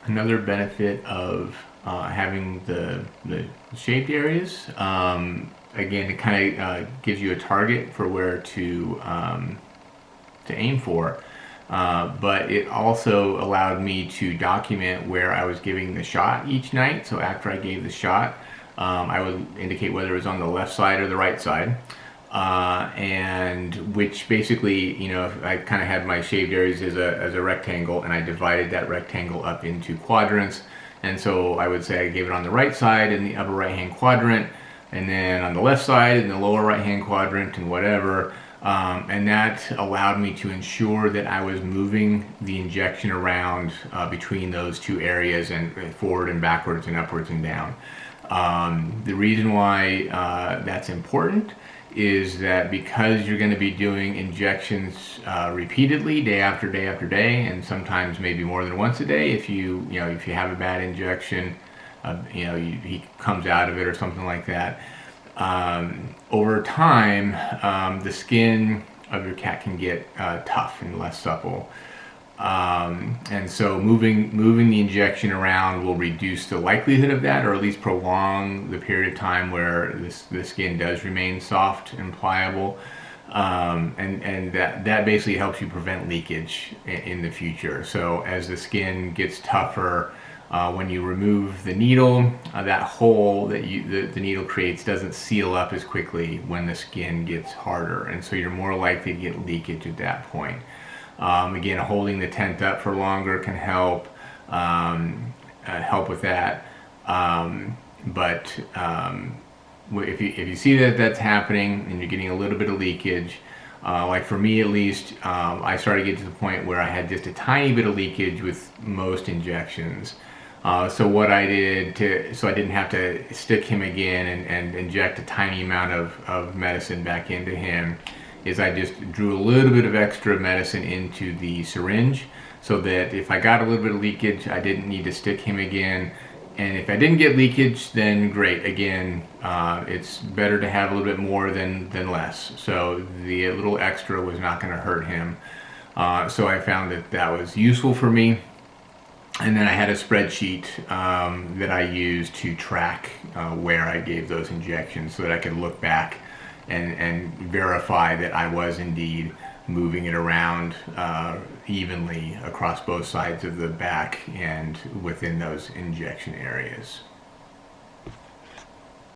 Another benefit of having the shaped areas, again, it kind of gives you a target for where to aim for. But it also allowed me to document where I was giving the shot each night. So after I gave the shot, I would indicate whether it was on the left side or the right side. And which basically, you know, I kind of had my shaved areas as a rectangle, and I divided that rectangle up into quadrants. And so I would say I gave it on the right side in the upper right hand quadrant, and then on the left side in the lower right hand quadrant, and whatever. And that allowed me to ensure that I was moving the injection around between those two areas, and forward and backwards and upwards and down. The reason why that's important is that because you're going to be doing injections repeatedly, day after day after day, and sometimes maybe more than once a day, if you have a bad injection, he comes out of it or something like that. Over time, the skin of your cat can get tough and less supple. And so moving the injection around will reduce the likelihood of that, or at least prolong the period of time where the skin does remain soft and pliable. And that basically helps you prevent leakage in the future. So as the skin gets tougher, when you remove the needle, that hole that the needle creates doesn't seal up as quickly when the skin gets harder, and so you're more likely to get leakage at that point. Again, holding the tent up for longer can help with that. But if you see that that's happening and you're getting a little bit of leakage, like for me at least, I started to get to the point where I had just a tiny bit of leakage with most injections. So what I did so I didn't have to stick him again and inject a tiny amount of medicine back into him, is I just drew a little bit of extra medicine into the syringe, so that if I got a little bit of leakage, I didn't need to stick him again. And if I didn't get leakage, then great. Again, it's better to have a little bit more than less. So the little extra was not going to hurt him. So I found that was useful for me. And then I had a spreadsheet that I used to track where I gave those injections, so that I could look back and verify that I was indeed moving it around evenly across both sides of the back and within those injection areas.